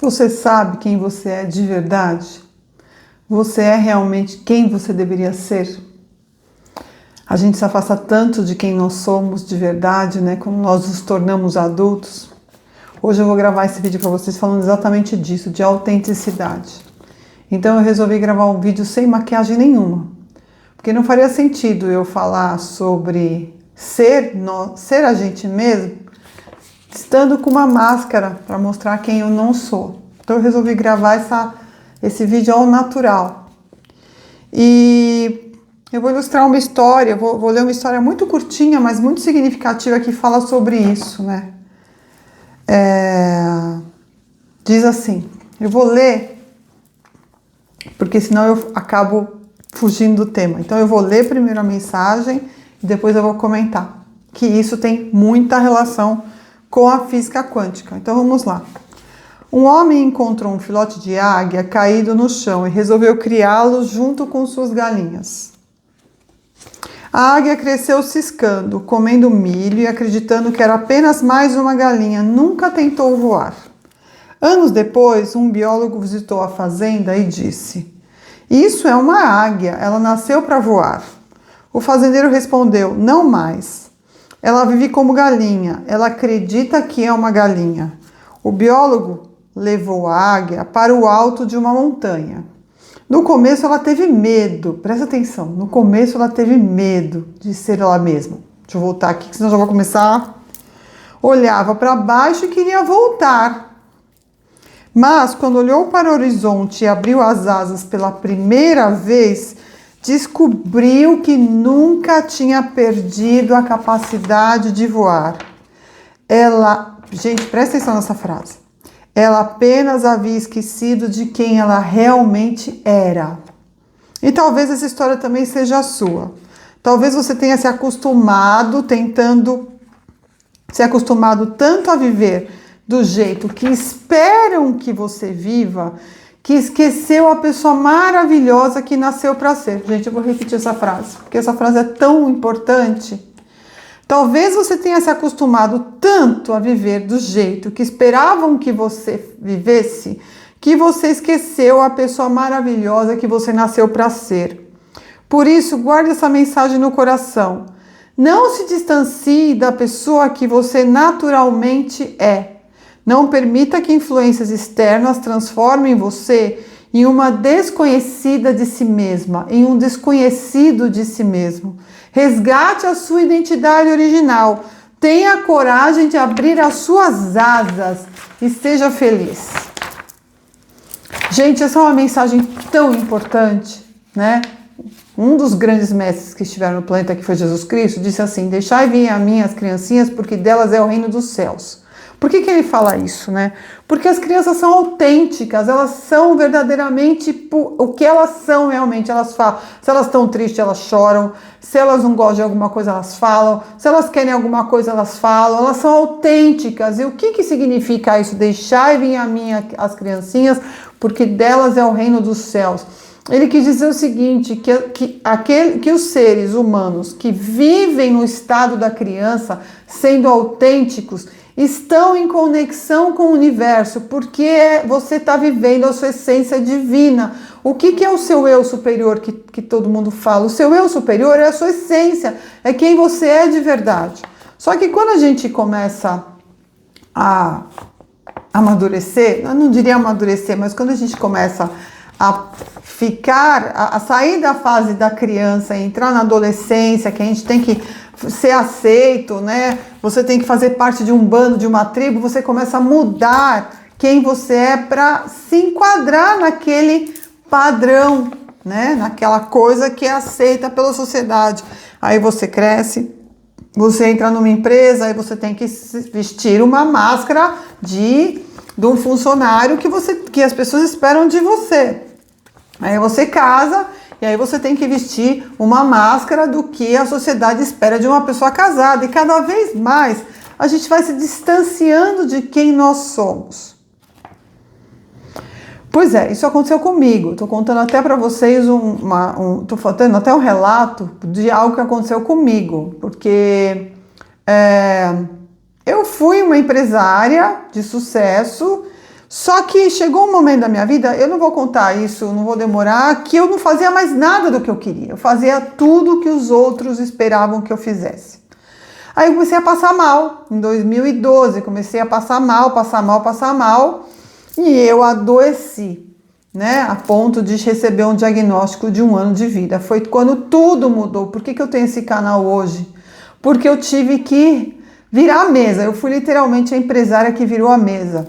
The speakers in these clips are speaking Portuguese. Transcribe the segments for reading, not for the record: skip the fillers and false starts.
Você sabe quem você é de verdade? Você é realmente quem você deveria ser? A gente se afasta tanto de quem nós somos de verdade, né? Quando nós nos tornamos adultos. Hoje eu vou gravar esse vídeo para vocês falando exatamente disso, de autenticidade. Então eu resolvi gravar um vídeo sem maquiagem nenhuma. Porque não faria sentido eu falar sobre ser a gente mesmo, estando com uma máscara para mostrar quem eu não sou. Então eu resolvi gravar esse vídeo ao natural. E eu vou ilustrar uma história, vou ler uma história muito curtinha, mas muito significativa que fala sobre isso, né? Diz assim, eu vou ler, porque senão eu acabo fugindo do tema. Então eu vou ler primeiro a mensagem e depois eu vou comentar, que isso tem muita relação com a física quântica. Então vamos lá. Um homem encontrou um filhote de águia caído no chão e resolveu criá-lo junto com suas galinhas. A águia cresceu ciscando, comendo milho e acreditando que era apenas mais uma galinha, nunca tentou voar. Anos depois, um biólogo visitou a fazenda e disse: "Isso é uma águia, ela nasceu para voar." O fazendeiro respondeu: "Não mais. Ela vive como galinha, ela acredita que é uma galinha." O biólogo levou a águia para o alto de uma montanha. No começo ela teve medo, presta atenção, no começo ela teve medo de ser ela mesma. Deixa eu voltar aqui, senão já vou começar. Olhava para baixo e queria voltar. Mas quando olhou para o horizonte e abriu as asas pela primeira vez, descobriu que nunca tinha perdido a capacidade de voar. Gente, presta atenção nessa frase. Ela apenas havia esquecido de quem ela realmente era. E talvez essa história também seja a sua. Talvez você tenha se acostumado, tanto a viver do jeito que esperam que você viva, que esqueceu a pessoa maravilhosa que nasceu para ser. Gente, eu vou repetir essa frase, porque essa frase é tão importante. Talvez você tenha se acostumado tanto a viver do jeito que esperavam que você vivesse, que você esqueceu a pessoa maravilhosa que você nasceu para ser. Por isso, guarde essa mensagem no coração. Não se distancie da pessoa que você naturalmente é. Não permita que influências externas transformem você em uma desconhecida de si mesma, em um desconhecido de si mesmo. Resgate a sua identidade original. Tenha coragem de abrir as suas asas e seja feliz. Gente, essa é uma mensagem tão importante, né? Um dos grandes mestres que estiveram no planeta, que foi Jesus Cristo, disse assim: "Deixai vir a mim as criancinhas, porque delas é o reino dos céus." Por que ele fala isso, né? Porque as crianças são autênticas, elas são verdadeiramente o que elas são realmente. Elas falam, se elas estão tristes, elas choram, se elas não gostam de alguma coisa, elas falam, se elas querem alguma coisa, elas falam, elas são autênticas. E o que significa isso? Deixai vir a mim as criancinhas, porque delas é o reino dos céus. Ele quis dizer o seguinte, que os seres humanos que vivem no estado da criança, sendo autênticos, estão em conexão com o universo, porque você está vivendo a sua essência divina. O que é o seu eu superior que todo mundo fala? O seu eu superior é a sua essência, é quem você é de verdade. Só que quando a gente começa a amadurecer, eu não diria amadurecer, mas quando a gente começa a sair da fase da criança e entrar na adolescência, que a gente tem que ser aceito, né? Você tem que fazer parte de um bando, de uma tribo, você começa a mudar quem você é para se enquadrar naquele padrão, né? Naquela coisa que é aceita pela sociedade. Aí você cresce, você entra numa empresa, aí você tem que vestir uma máscara de um funcionário que as pessoas esperam de você. Aí você casa e aí você tem que vestir uma máscara do que a sociedade espera de uma pessoa casada. E cada vez mais a gente vai se distanciando de quem nós somos. Pois é, isso aconteceu comigo. Estou contando até para vocês estou falando até um relato de algo que aconteceu comigo. Porque eu fui uma empresária de sucesso, Só que chegou um momento da minha vida, eu não vou contar isso, não vou demorar, que eu não fazia mais nada do que eu queria. Eu fazia tudo que os outros esperavam que eu fizesse. Aí eu comecei a passar mal. Em 2012, comecei a passar mal. E eu adoeci, né? A ponto de receber um diagnóstico de 1 ano de vida. Foi quando tudo mudou. Por que eu tenho esse canal hoje? Porque eu tive que virar a mesa. Eu fui literalmente a empresária que virou a mesa.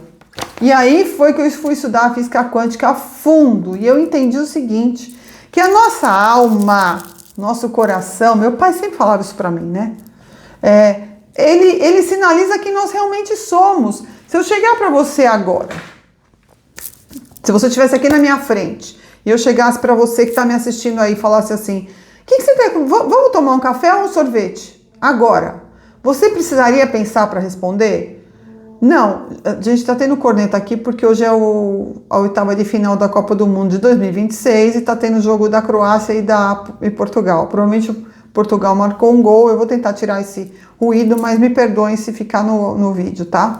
E aí foi que eu fui estudar a física quântica a fundo. E eu entendi o seguinte, que a nossa alma, nosso coração, meu pai sempre falava isso pra mim, né? Ele sinaliza quem nós realmente somos. Se eu chegar pra você agora, se você estivesse aqui na minha frente, e eu chegasse pra você que tá me assistindo aí e falasse assim, o que você tem? Vamos tomar um café ou um sorvete? Agora, você precisaria pensar para responder? Não, a gente está tendo corneta aqui porque hoje é a 8ª de final da Copa do Mundo de 2026 e está tendo jogo da Croácia e Portugal. Provavelmente Portugal marcou um gol, eu vou tentar tirar esse ruído, mas me perdoem se ficar no vídeo, tá?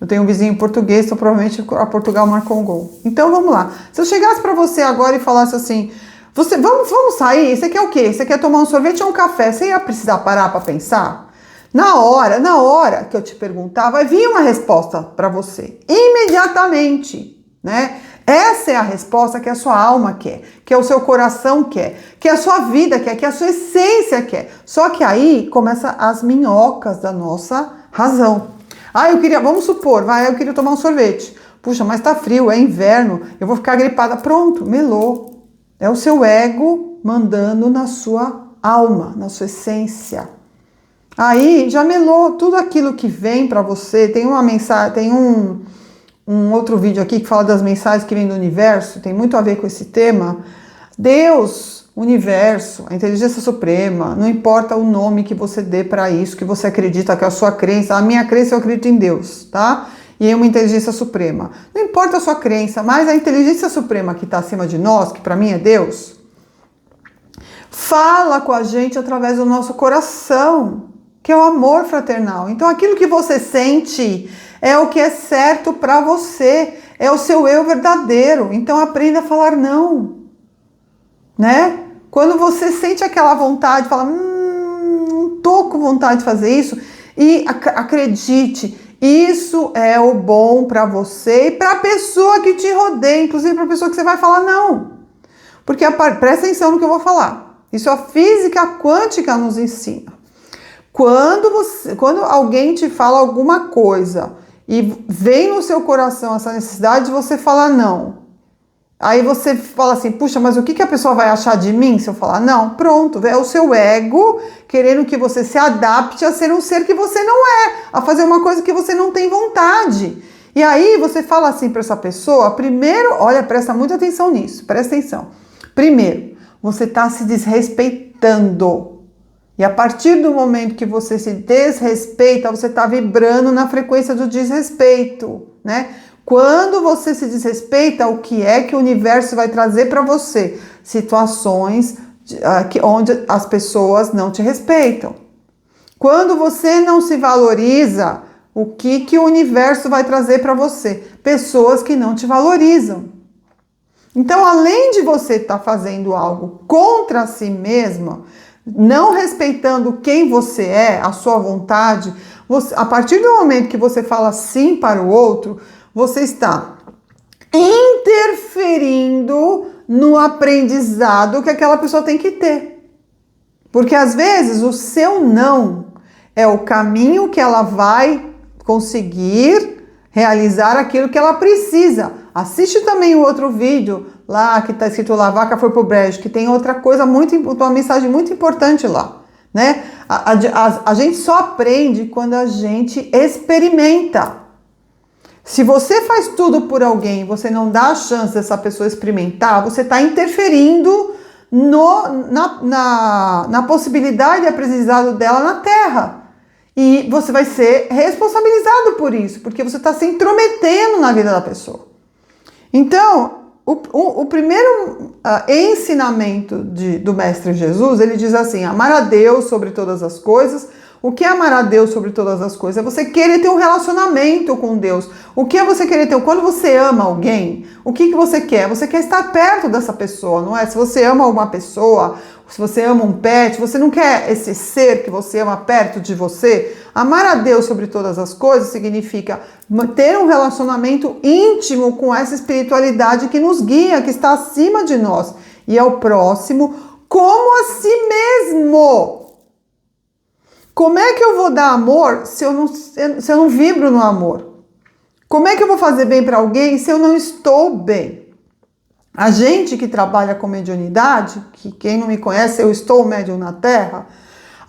Eu tenho um vizinho português, então provavelmente a Portugal marcou um gol. Então vamos lá. Se eu chegasse para você agora e falasse assim, vamos sair? Você quer o quê? Você quer tomar um sorvete ou um café? Você ia precisar parar para pensar? Na hora que eu te perguntar, vai vir uma resposta para você, imediatamente, né? Essa é a resposta que a sua alma quer, que o seu coração quer, que a sua vida quer, que a sua essência quer. Só que aí começa as minhocas da nossa razão. Vamos supor, eu queria tomar um sorvete. Puxa, mas tá frio, é inverno, eu vou ficar gripada. Pronto, melou. É o seu ego mandando na sua alma, na sua essência. Aí já melou tudo aquilo que vem para você. Tem uma mensagem, tem um outro vídeo aqui que fala das mensagens que vêm do universo, tem muito a ver com esse tema. Deus, universo, a inteligência suprema, não importa o nome que você dê para isso, que você acredita, que é a sua crença. A minha crença, eu acredito em Deus, tá? E em uma inteligência suprema. Não importa a sua crença, mas a inteligência suprema que está acima de nós, que para mim é Deus, fala com a gente através do nosso coração, que é o amor fraternal. Então aquilo que você sente é o que é certo para você, é o seu eu verdadeiro. Então aprenda a falar não, né? Quando você sente aquela vontade, fala, não tô com vontade de fazer isso, e acredite, isso é o bom para você e para a pessoa que te rodeia, inclusive para a pessoa que você vai falar não. Porque presta atenção no que eu vou falar. Isso a física quântica nos ensina. Quando alguém te fala alguma coisa e vem no seu coração essa necessidade de você falar não, aí você fala assim, puxa, mas o que a pessoa vai achar de mim se eu falar não? Pronto, é o seu ego querendo que você se adapte a ser um ser que você não é, a fazer uma coisa que você não tem vontade. E aí você fala assim para essa pessoa, primeiro, olha, presta muita atenção nisso, presta atenção. Primeiro, você está se desrespeitando. E a partir do momento que você se desrespeita, você está vibrando na frequência do desrespeito, né? Quando você se desrespeita, o que é que o universo vai trazer para você? Situações onde as pessoas não te respeitam. Quando você não se valoriza, o que o universo vai trazer para você? Pessoas que não te valorizam. Então, além de você estar fazendo algo contra si mesma, não respeitando quem você é, a sua vontade, a partir do momento que você fala sim para o outro, você está interferindo no aprendizado que aquela pessoa tem que ter. Porque às vezes o seu não é o caminho que ela vai conseguir realizar aquilo que ela precisa. Assiste também o outro vídeo lá que está escrito lá, vaca foi pro brejo, que tem outra coisa uma mensagem muito importante lá, né? A gente só aprende quando a gente experimenta. Se você faz tudo por alguém, você não dá a chance dessa pessoa experimentar, você está interferindo na possibilidade de aprendizado dela na Terra. E você vai ser responsabilizado por isso, porque você está se intrometendo na vida da pessoa. Então, o primeiro ensinamento do Mestre Jesus, ele diz assim, amar a Deus sobre todas as coisas, O que é amar a Deus sobre todas as coisas? É você querer ter um relacionamento com Deus. O que é você querer ter? Quando você ama alguém, o que você quer? Você quer estar perto dessa pessoa, não é? Se você ama uma pessoa, se você ama um pet, você não quer esse ser que você ama perto de você? Amar a Deus sobre todas as coisas significa ter um relacionamento íntimo com essa espiritualidade que nos guia, que está acima de nós. E ao próximo como a si mesmo. Como é que eu vou dar amor se eu não vibro no amor? Como é que eu vou fazer bem para alguém se eu não estou bem? A gente que trabalha com mediunidade, que quem não me conhece, eu estou médium na Terra,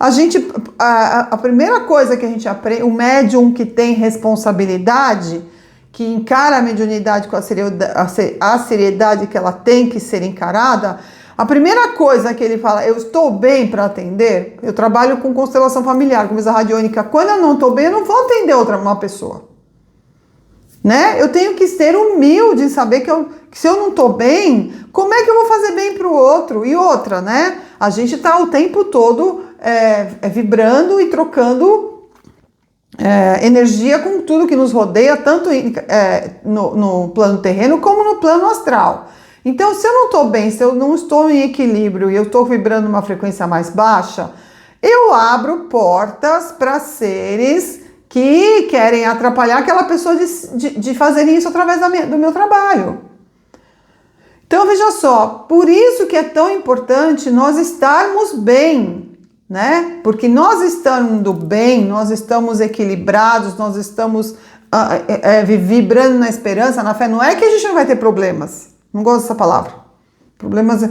a primeira coisa que a gente aprende, o médium que tem responsabilidade, que encara a mediunidade com a seriedade que ela tem que ser encarada, a primeira coisa que ele fala, eu estou bem para atender, eu trabalho com constelação familiar, com mesa radiônica, quando eu não estou bem, eu não vou atender uma pessoa. Né? Eu tenho que ser humilde em saber que se eu não estou bem, como é que eu vou fazer bem para o outro? E outra, né? A gente está o tempo todo vibrando e trocando energia com tudo que nos rodeia, tanto no plano terreno como no plano astral. Então, se eu não estou bem, se eu não estou em equilíbrio e eu estou vibrando uma frequência mais baixa, eu abro portas para seres que querem atrapalhar aquela pessoa de fazer isso através do meu trabalho. Então, veja só, por isso que é tão importante nós estarmos bem, né? Porque nós estando bem, nós estamos equilibrados, nós estamos vibrando na esperança, na fé. Não é que a gente não vai ter problemas, não gosto dessa palavra. Problemas,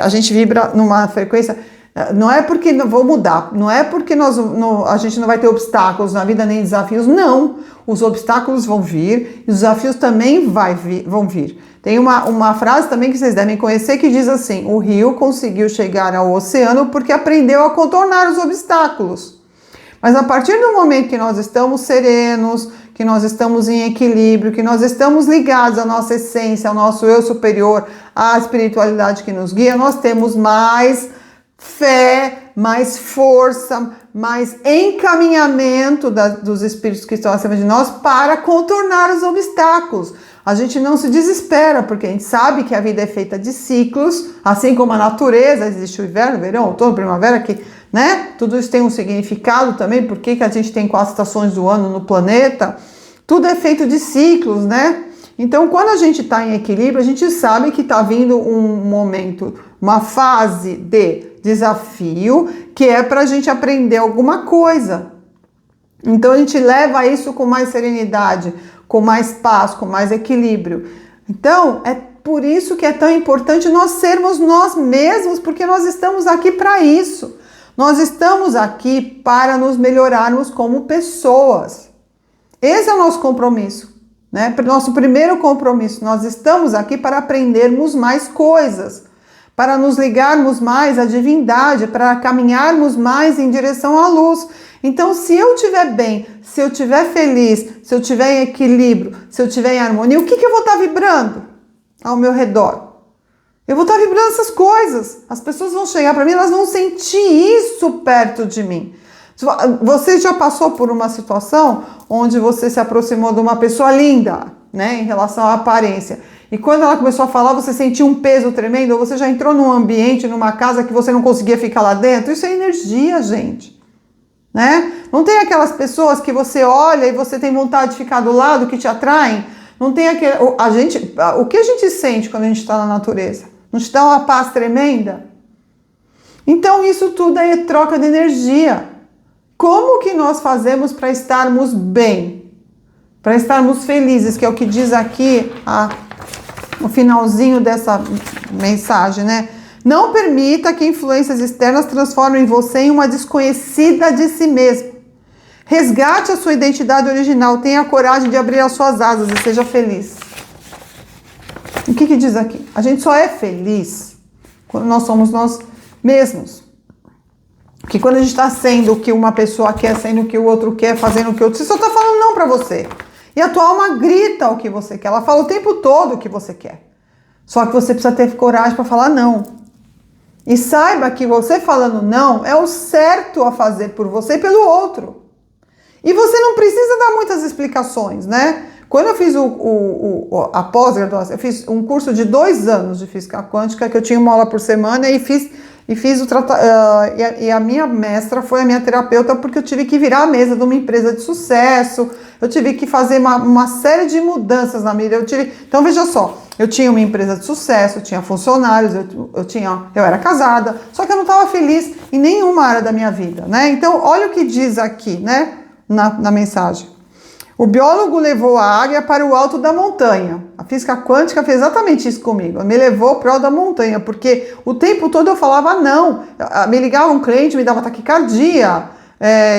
a gente vibra numa frequência... Não é porque não vou mudar, não é porque a gente não vai ter obstáculos na vida nem desafios, não. Os obstáculos vão vir e os desafios também vão vir. Tem uma frase também que vocês devem conhecer que diz assim: o rio conseguiu chegar ao oceano porque aprendeu a contornar os obstáculos. Mas a partir do momento que nós estamos serenos, que nós estamos em equilíbrio, que nós estamos ligados à nossa essência, ao nosso eu superior, à espiritualidade que nos guia, nós temos mais fé, mais força, mais encaminhamento dos espíritos que estão acima de nós para contornar os obstáculos. A gente não se desespera, porque a gente sabe que a vida é feita de ciclos, assim como a natureza, existe o inverno, verão, outono, primavera, que, né? Tudo isso tem um significado também, porque que a gente tem 4 estações do ano no planeta, tudo é feito de ciclos, né? Então, quando a gente está em equilíbrio, a gente sabe que está vindo um momento, uma fase de desafio, que é para a gente aprender alguma coisa. Então, a gente leva isso com mais serenidade, com mais paz, com mais equilíbrio. Então, é por isso que é tão importante nós sermos nós mesmos, porque nós estamos aqui para isso. Nós estamos aqui para nos melhorarmos como pessoas. Esse é o nosso compromisso. Né? Nosso primeiro compromisso, nós estamos aqui para aprendermos mais coisas, para nos ligarmos mais à divindade, para caminharmos mais em direção à luz. Então, se eu estiver bem, se eu estiver feliz, se eu estiver em equilíbrio, se eu estiver em harmonia, o que eu vou estar vibrando ao meu redor? Eu vou estar vibrando essas coisas. As pessoas vão chegar para mim, elas vão sentir isso perto de mim. Você já passou por uma situação onde você se aproximou de uma pessoa linda, né, em relação à aparência, e quando ela começou a falar, você sentiu um peso tremendo, ou você já entrou num ambiente, numa casa que você não conseguia ficar lá dentro? Isso é energia, gente, né? Não tem aquelas pessoas que você olha e você tem vontade de ficar do lado, que te atraem? Não tem aquele... O que a gente sente quando a gente está na natureza? Não te dá uma paz tremenda? Então, isso tudo é troca de energia. Como que nós fazemos para estarmos bem? Para estarmos felizes, que é o que diz aqui no finalzinho dessa mensagem, né? Não permita que influências externas transformem você em uma desconhecida de si mesmo. Resgate a sua identidade original, tenha coragem de abrir as suas asas e seja feliz. O que diz aqui? A gente só é feliz quando nós somos nós mesmos. Porque quando a gente está sendo o que uma pessoa quer, sendo o que o outro quer, fazendo o que o outro... Você só está falando não para você. E a tua alma grita o que você quer. Ela fala o tempo todo o que você quer. Só que você precisa ter coragem para falar não. E saiba que você falando não é o certo a fazer por você e pelo outro. E você não precisa dar muitas explicações, né? Quando eu fiz a pós-graduação, eu fiz um curso de 2 anos de física quântica, que eu tinha uma aula por semana e fiz o e a minha mestra foi a minha terapeuta, porque eu tive que virar a mesa de uma empresa de sucesso, eu tive que fazer uma série de mudanças na minha vida. Então veja só, eu tinha uma empresa de sucesso, eu tinha funcionários, eu era casada, só que eu não estava feliz em nenhuma área da minha vida, né? Então olha o que diz aqui, né, na mensagem. O biólogo levou a águia para o alto da montanha. A física quântica fez exatamente isso comigo. Me levou para o alto da montanha, porque o tempo todo eu falava não. Me ligava um cliente, me dava taquicardia.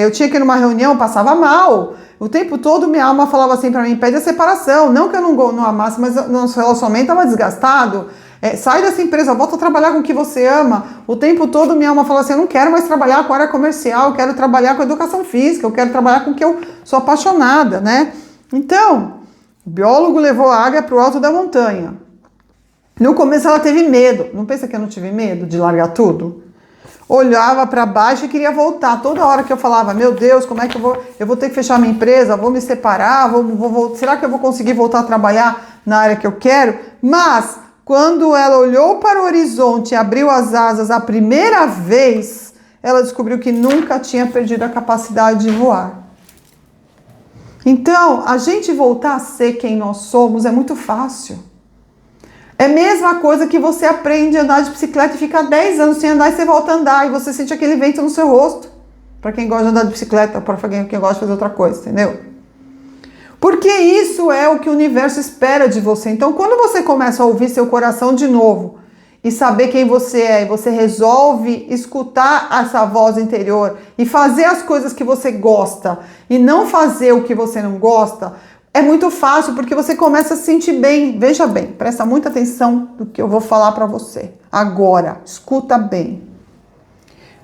Eu tinha que ir numa reunião, passava mal. O tempo todo minha alma falava assim para mim, pede a separação. Não que eu não amasse, mas o nosso relacionamento estava desgastado. Sai dessa empresa, volta a trabalhar com o que você ama. O tempo todo minha alma fala assim, eu não quero mais trabalhar com a área comercial, eu quero trabalhar com educação física, eu quero trabalhar com o que eu sou apaixonada, né? Então, o biólogo levou a águia para o alto da montanha. No começo ela teve medo. Não pensa que eu não tive medo de largar tudo? Olhava para baixo e queria voltar. Toda hora que eu falava, meu Deus, como é que eu vou ter que fechar minha empresa, vou me separar, será que eu vou conseguir voltar a trabalhar na área que eu quero? Mas quando ela olhou para o horizonte e abriu as asas a primeira vez, ela descobriu que nunca tinha perdido a capacidade de voar. Então, a gente voltar a ser quem nós somos é muito fácil. É a mesma coisa que você aprende a andar de bicicleta e fica 10 anos sem andar e você volta a andar e você sente aquele vento no seu rosto. Para quem gosta de andar de bicicleta, para quem gosta de fazer outra coisa, entendeu? Porque isso é o que o universo espera de você. Então, quando você começa a ouvir seu coração de novo e saber quem você é, e você resolve escutar essa voz interior e fazer as coisas que você gosta e não fazer o que você não gosta, é muito fácil, porque você começa a se sentir bem. Veja bem, presta muita atenção no que eu vou falar para você. Agora, escuta bem.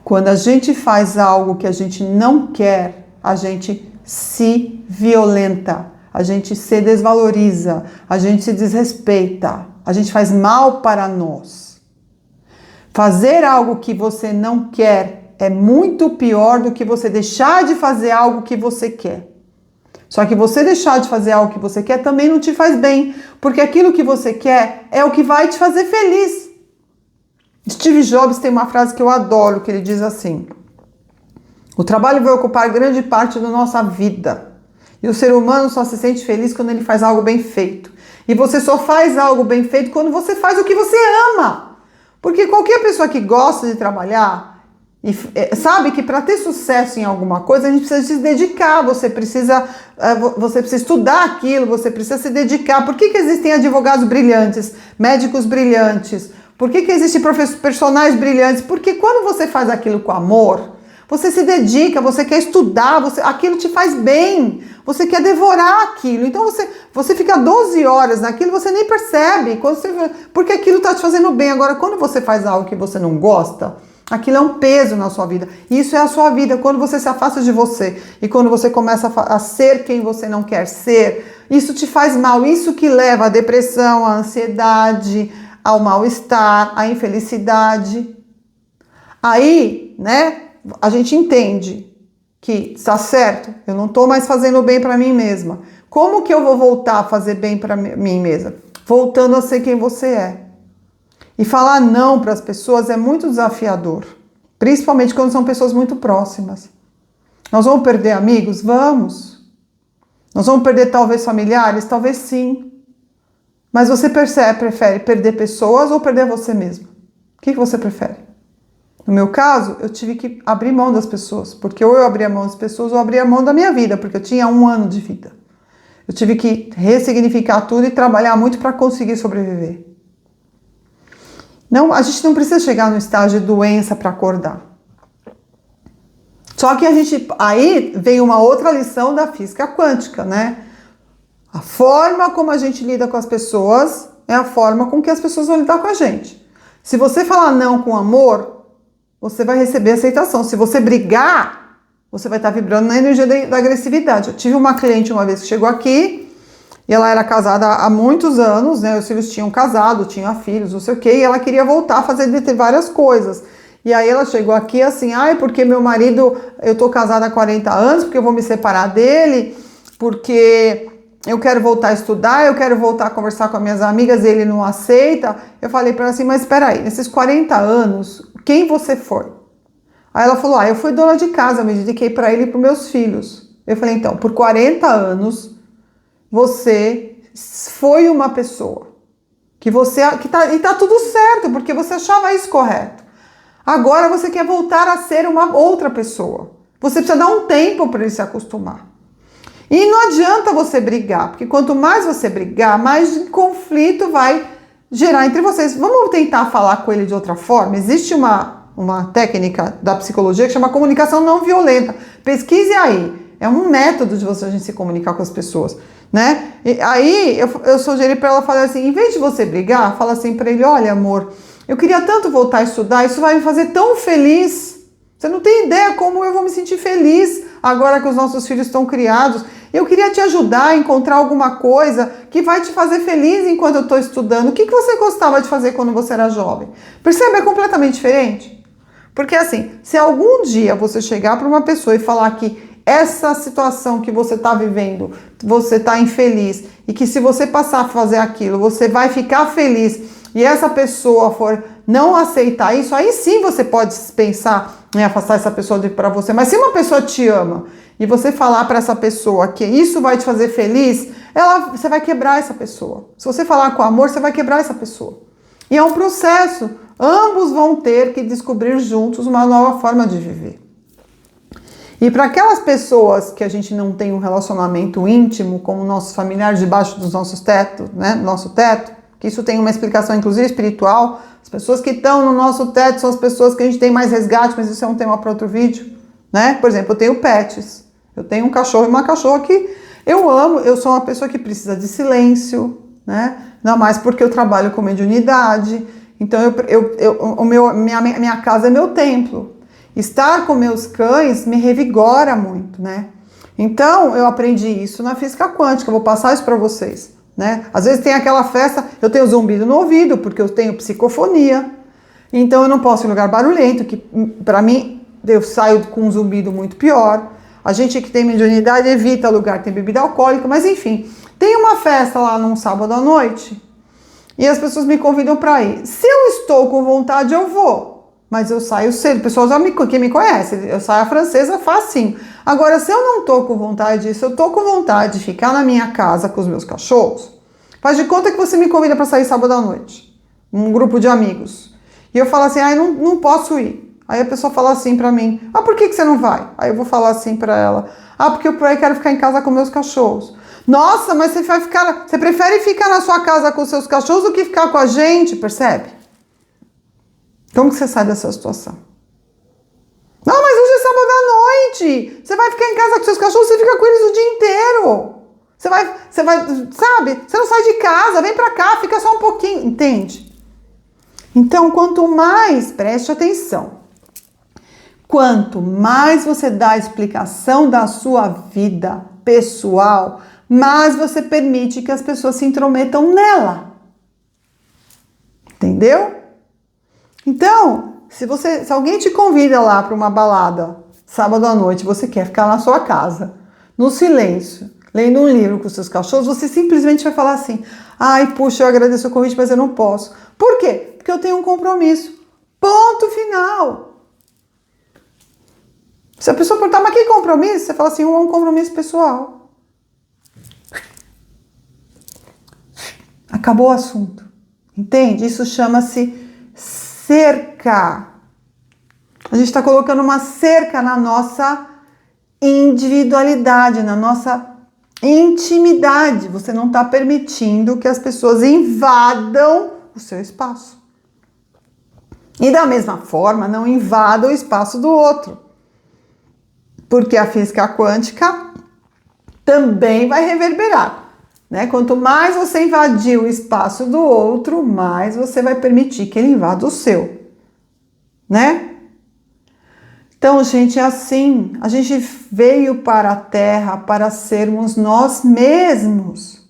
Quando a gente faz algo que a gente não quer, a gente se violenta, a gente se desvaloriza, a gente se desrespeita, a gente faz mal para nós. Fazer algo que você não quer é muito pior do que você deixar de fazer algo que você quer. Só que você deixar de fazer algo que você quer também não te faz bem, porque aquilo que você quer é o que vai te fazer feliz. Steve Jobs tem uma frase que eu adoro, que ele diz assim: o trabalho vai ocupar grande parte da nossa vida. E o ser humano só se sente feliz quando ele faz algo bem feito. E você só faz algo bem feito quando você faz o que você ama. Porque qualquer pessoa que gosta de trabalhar sabe que para ter sucesso em alguma coisa a gente precisa se dedicar, você precisa estudar aquilo, você precisa se dedicar. Por que existem advogados brilhantes, médicos brilhantes? Por que existem personagens brilhantes? Porque quando você faz aquilo com amor, você se dedica, você quer estudar, aquilo te faz bem, você quer devorar aquilo. Então você fica 12 horas naquilo, você nem percebe, porque aquilo está te fazendo bem. Agora, quando você faz algo que você não gosta, aquilo é um peso na sua vida. Isso é a sua vida. Quando você se afasta de você e quando você começa a ser quem você não quer ser, isso te faz mal. Isso que leva à depressão, à ansiedade, ao mal-estar, à infelicidade. Aí, né, a gente entende que está certo, eu não estou mais fazendo bem para mim mesma. Como que eu vou voltar a fazer bem para mim mesma? Voltando a ser quem você é. E falar não para as pessoas é muito desafiador, principalmente quando são pessoas muito próximas. Nós vamos perder amigos? Vamos. Nós vamos perder talvez familiares? Talvez sim. Mas você prefere perder pessoas ou perder você mesmo? O que você prefere? No meu caso, eu tive que abrir mão das pessoas, porque ou eu abria mão das pessoas ou eu abria mão da minha vida, porque eu tinha 1 ano de vida. Eu tive que ressignificar tudo e trabalhar muito para conseguir sobreviver. Não, a gente não precisa chegar no estágio de doença para acordar. Só que aí vem uma outra lição da física quântica, né? A forma como a gente lida com as pessoas é a forma com que as pessoas vão lidar com a gente. Se você falar não com amor, você vai receber aceitação. Se você brigar, você vai estar vibrando na energia da agressividade. Eu tive uma cliente uma vez que chegou aqui E ela era casada há muitos anos, né? Os filhos tinham casado, tinham filhos, não sei o quê, e ela queria voltar a fazer várias coisas. E aí ela chegou aqui assim, ai, porque meu marido, eu tô casada há 40 anos, porque eu vou me separar dele, porque eu quero voltar a estudar, eu quero voltar a conversar com as minhas amigas, e ele não aceita. Eu falei para ela assim, mas espera aí, nesses 40 anos, quem você foi? Aí ela falou, eu fui dona de casa, eu me dediquei para ele e para meus filhos. Eu falei, então, por 40 anos, você foi uma pessoa que e tá tudo certo, porque você achava isso correto. Agora você quer voltar a ser uma outra pessoa. Você precisa dar um tempo para ele se acostumar. E não adianta você brigar, porque quanto mais você brigar, mais conflito vai gerar entre vocês. Vamos tentar falar com ele de outra forma? Existe uma técnica da psicologia que chama comunicação não violenta. Pesquise aí. É um método de a gente se comunicar com as pessoas, né? E aí eu sugeri para ela, falar assim, em vez de você brigar, fala assim para ele, olha amor, eu queria tanto voltar a estudar, isso vai me fazer tão feliz. Você não tem ideia como eu vou me sentir feliz agora que os nossos filhos estão criados. Eu queria te ajudar a encontrar alguma coisa que vai te fazer feliz enquanto eu estou estudando. O que você gostava de fazer quando você era jovem? Percebe? É completamente diferente. Porque assim, se algum dia você chegar para uma pessoa e falar que essa situação que você está vivendo, você está infeliz, e que se você passar a fazer aquilo, você vai ficar feliz, e essa pessoa for não aceitar isso, aí sim você pode pensar em afastar essa pessoa para você. Mas se uma pessoa te ama e você falar para essa pessoa que isso vai te fazer feliz, você vai quebrar essa pessoa. Se você falar com amor, você vai quebrar essa pessoa. E é um processo. Ambos vão ter que descobrir juntos uma nova forma de viver. E para aquelas pessoas que a gente não tem um relacionamento íntimo com o nosso familiar debaixo dos nossos tetos, né, nosso teto, que isso tem uma explicação inclusive espiritual, as pessoas que estão no nosso teto são as pessoas que a gente tem mais resgate, mas isso é um tema para outro vídeo, né? Por exemplo, eu tenho pets, eu tenho um cachorro e uma cachorra que eu amo, eu sou uma pessoa que precisa de silêncio, né? Não mais porque eu trabalho com mediunidade, então minha casa é meu templo. Estar com meus cães me revigora muito, né? Então, eu aprendi isso na física quântica, eu vou passar isso para vocês, né? Às vezes tem aquela festa, eu tenho zumbido no ouvido, porque eu tenho psicofonia, então eu não posso ir em lugar barulhento, que para mim, eu saio com um zumbido muito pior. A gente que tem mediunidade evita lugar que tem bebida alcoólica, mas enfim, tem uma festa lá num sábado à noite, e as pessoas me convidam para ir. Se eu estou com vontade, eu vou. Mas eu saio cedo, o pessoal quem me conhece, eu saio a francesa facinho. Agora, se eu não tô com vontade disso, eu tô com vontade de ficar na minha casa com os meus cachorros, faz de conta que você me convida para sair sábado à noite, um grupo de amigos. E eu falo assim, não posso ir. Aí a pessoa fala assim para mim, por que você não vai? Aí eu vou falar assim para ela, porque eu quero ficar em casa com meus cachorros. Nossa, mas você prefere ficar na sua casa com os seus cachorros do que ficar com a gente, percebe? Como que você sai dessa situação? Não, mas hoje é sábado à noite. Você vai ficar em casa com seus cachorros, você fica com eles o dia inteiro. Você vai, sabe? Você não sai de casa, vem pra cá, fica só um pouquinho, entende? Então, quanto mais, preste atenção, quanto mais você dá a explicação da sua vida pessoal, mais você permite que as pessoas se intrometam nela. Entendeu? Então, se alguém te convida lá para uma balada, sábado à noite, você quer ficar na sua casa, no silêncio, lendo um livro com seus cachorros, você simplesmente vai falar assim, puxa, eu agradeço o convite, mas eu não posso. Por quê? Porque eu tenho um compromisso. Ponto final. Se a pessoa perguntar, mas que compromisso? Você fala assim, um compromisso pessoal. Acabou o assunto. Entende? Isso chama-se cerca. A gente está colocando uma cerca na nossa individualidade, na nossa intimidade. Você não está permitindo que as pessoas invadam o seu espaço. E da mesma forma, não invada o espaço do outro. Porque a física quântica também vai reverberar. Né? Quanto mais você invadir o espaço do outro, mais você vai permitir que ele invada o seu, né? Então, gente, é assim, a gente veio para a Terra para sermos nós mesmos.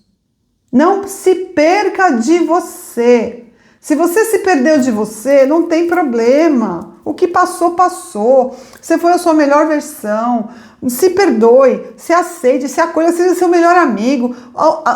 Não se perca de você. Se você se perdeu de você, não tem problema. O que passou, passou. Você foi a sua melhor versão. Se perdoe, se aceite, se acolha, seja seu melhor amigo.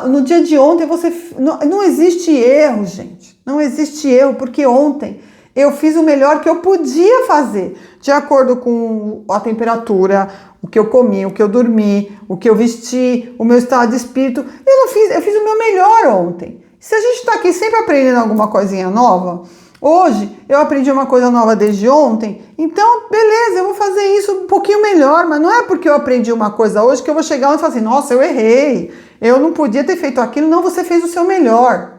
No dia de ontem você... Não existe erro, gente. Não existe erro, porque ontem eu fiz o melhor que eu podia fazer, de acordo com a temperatura, o que eu comi, o que eu dormi, o que eu vesti, o meu estado de espírito. Eu fiz o meu melhor ontem. Se a gente está aqui sempre aprendendo alguma coisinha nova, hoje eu aprendi uma coisa nova desde ontem, então beleza, eu vou fazer isso um pouquinho melhor, mas não é porque eu aprendi uma coisa hoje que eu vou chegar e falar assim, nossa, eu errei, eu não podia ter feito aquilo. Não, você fez o seu melhor.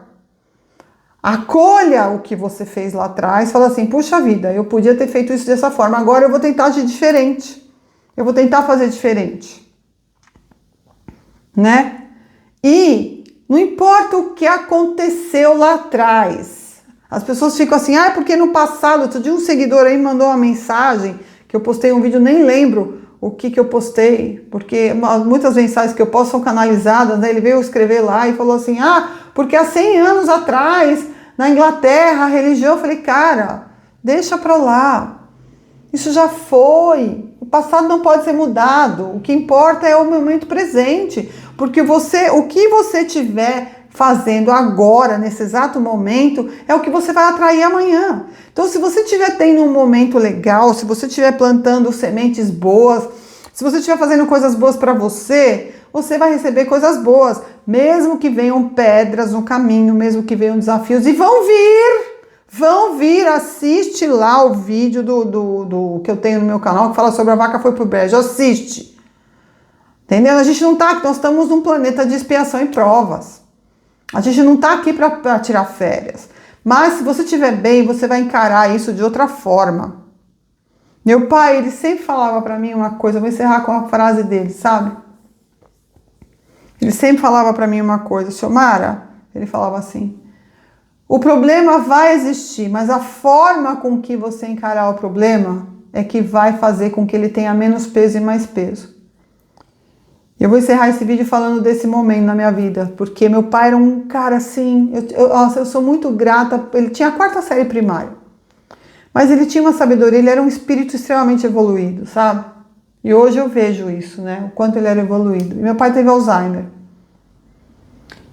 Acolha o que você fez lá atrás, fala assim, puxa vida, eu podia ter feito isso dessa forma, agora eu vou tentar agir diferente, eu vou tentar fazer diferente, né? E não importa o que aconteceu lá atrás, as pessoas ficam assim, porque no passado, outro dia um seguidor aí mandou uma mensagem, que eu postei um vídeo, nem lembro o que eu postei, porque muitas mensagens que eu posto são canalizadas, né? Ele veio escrever lá e falou assim, porque há 100 anos atrás, na Inglaterra, a religião, eu falei, cara, deixa pra lá, isso já foi, o passado não pode ser mudado, o que importa é o momento presente, porque o que você tiver fazendo agora, nesse exato momento, é o que você vai atrair amanhã. Então, se você estiver tendo um momento legal, se você estiver plantando sementes boas, se você estiver fazendo coisas boas para você, você vai receber coisas boas, mesmo que venham pedras no caminho, mesmo que venham desafios, e vão vir, assiste lá o vídeo do que eu tenho no meu canal, que fala sobre a vaca foi pro brejo, assiste. Entendeu? A gente não tá aqui, nós estamos num planeta de expiação e provas. A gente não tá aqui para tirar férias. Mas se você estiver bem, você vai encarar isso de outra forma. Meu pai, ele sempre falava para mim uma coisa, eu vou encerrar com a frase dele, sabe? Ele sempre falava para mim uma coisa, Xiomara, ele falava assim, o problema vai existir, mas a forma com que você encarar o problema é que vai fazer com que ele tenha menos peso e mais peso. Eu vou encerrar esse vídeo falando desse momento na minha vida, porque meu pai era um cara assim, eu sou muito grata, ele tinha a 4ª série primária, mas ele tinha uma sabedoria, ele era um espírito extremamente evoluído, sabe? E hoje eu vejo isso, né, o quanto ele era evoluído. E meu pai teve Alzheimer.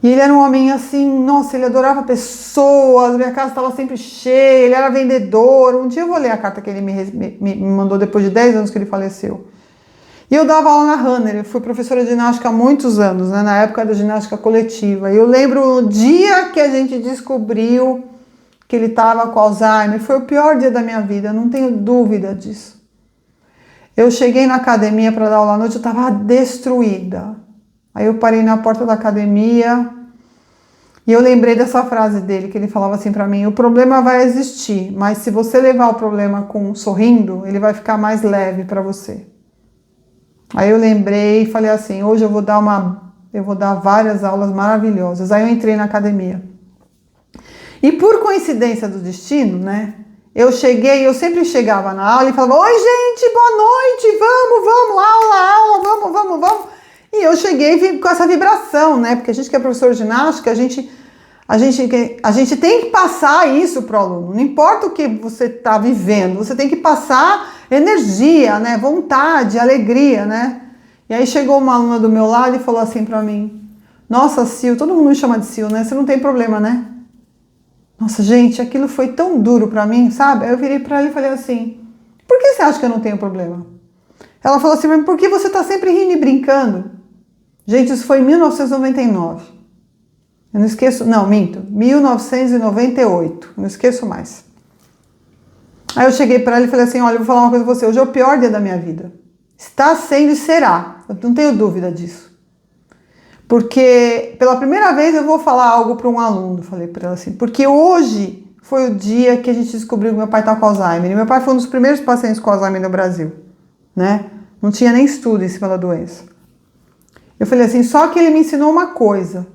E ele era um homem assim, nossa, ele adorava pessoas, minha casa estava sempre cheia, ele era vendedor. Um dia eu vou ler a carta que ele me mandou depois de 10 anos que ele faleceu. E eu dava aula na Runner, eu fui professora de ginástica há muitos anos, né, na época da ginástica coletiva. E eu lembro o dia que a gente descobriu que ele estava com Alzheimer, foi o pior dia da minha vida, eu não tenho dúvida disso. Eu cheguei na academia para dar aula à noite, eu estava destruída. Aí eu parei na porta da academia e eu lembrei dessa frase dele, que ele falava assim para mim, o problema vai existir, mas se você levar o problema sorrindo, ele vai ficar mais leve para você. Aí eu lembrei e falei assim, hoje eu vou dar várias aulas maravilhosas. Aí eu entrei na academia. E por coincidência do destino, né? Eu sempre chegava na aula e falava, oi gente, boa noite, vamos, aula, vamos. E eu cheguei e vim com essa vibração, né? Porque a gente que é professor de ginástica, a gente tem que passar isso pro aluno. Não importa o que você está vivendo, você tem que passar energia, né? Vontade, alegria, né? E aí chegou uma aluna do meu lado e falou assim pra mim, nossa, Sil, todo mundo me chama de Sil, né? Você não tem problema, né? Nossa, gente, aquilo foi tão duro pra mim, sabe? Aí eu virei pra ela e falei assim, por que você acha que eu não tenho problema? Ela falou assim, por que você tá sempre rindo e brincando? Gente, isso foi em 1999. Eu não esqueço, não, minto, 1998, não esqueço mais. Aí eu cheguei pra ela e falei assim, olha, eu vou falar uma coisa pra você, hoje é o pior dia da minha vida. Está sendo e será, eu não tenho dúvida disso. Porque pela primeira vez eu vou falar algo para um aluno, falei para ela assim, porque hoje foi o dia que a gente descobriu que meu pai está com Alzheimer. E meu pai foi um dos primeiros pacientes com Alzheimer no Brasil, né? Não tinha nem estudo em cima da doença. Eu falei assim, só que ele me ensinou uma coisa,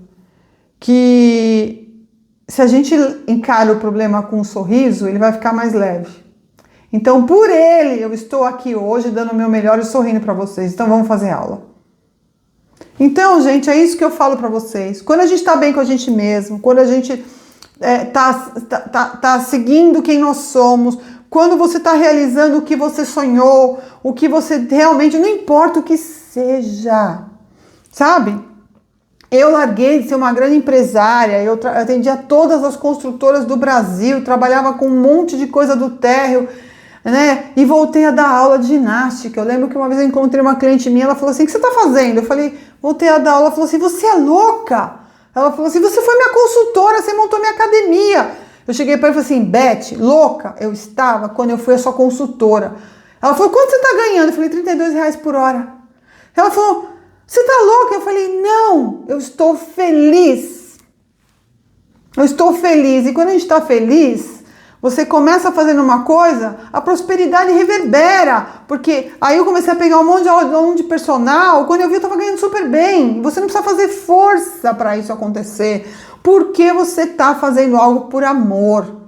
que se a gente encara o problema com um sorriso, ele vai ficar mais leve. Então, por ele, eu estou aqui hoje dando o meu melhor e sorrindo para vocês. Então, vamos fazer aula. Então, gente, é isso que eu falo para vocês. Quando a gente está bem com a gente mesmo, quando a gente tá seguindo quem nós somos, quando você está realizando o que você sonhou, o que você realmente, não importa o que seja, sabe? Eu larguei de ser uma grande empresária, eu atendia todas as construtoras do Brasil, trabalhava com um monte de coisa do térreo, né? E voltei a dar aula de ginástica. Eu lembro que uma vez eu encontrei uma cliente minha, ela falou assim, o que você está fazendo? Eu falei, voltei a dar aula. Ela falou assim, você é louca? Ela falou assim, você foi minha consultora, você montou minha academia. Eu cheguei para ela e falei assim, Beth, louca eu estava quando eu fui a sua consultora. Ela falou, quanto você está ganhando? Eu falei, R$32 por hora. Ela falou, você tá louca? Eu falei, não, eu estou feliz. Eu estou feliz. E quando a gente está feliz, você começa fazendo uma coisa, a prosperidade reverbera. Porque aí eu comecei a pegar um monte de aula de personal, quando eu vi eu estava ganhando super bem. Você não precisa fazer força para isso acontecer, porque você está fazendo algo por amor.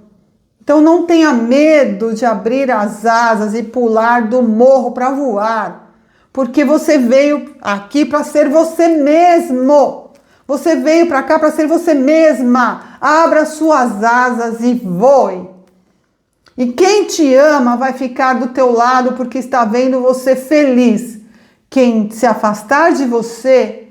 Então não tenha medo de abrir as asas e pular do morro para voar. Porque você veio aqui para ser você mesmo. Você veio para cá para ser você mesma. Abra suas asas e voe. E quem te ama vai ficar do teu lado porque está vendo você feliz. Quem se afastar de você,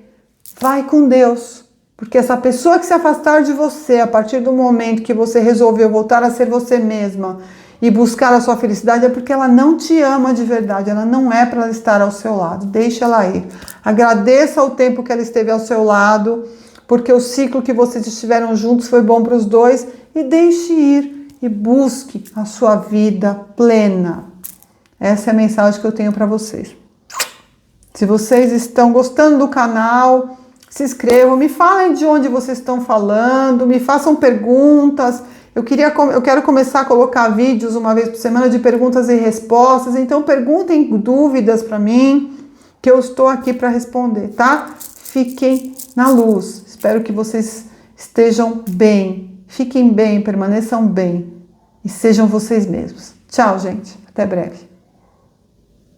vai com Deus. Porque essa pessoa que se afastar de você, a partir do momento que você resolveu voltar a ser você mesma e buscar a sua felicidade, é porque ela não te ama de verdade. Ela não é para estar ao seu lado. Deixa ela ir. Agradeça o tempo que ela esteve ao seu lado, porque o ciclo que vocês estiveram juntos foi bom para os dois. E deixe ir. E busque a sua vida plena. Essa é a mensagem que eu tenho para vocês. Se vocês estão gostando do canal, se inscrevam, me falem de onde vocês estão falando, me façam perguntas. Eu quero começar a colocar vídeos uma vez por semana de perguntas e respostas. Então perguntem dúvidas para mim, que eu estou aqui para responder, tá? Fiquem na luz. Espero que vocês estejam bem. Fiquem bem, permaneçam bem e sejam vocês mesmos. Tchau, gente. Até breve.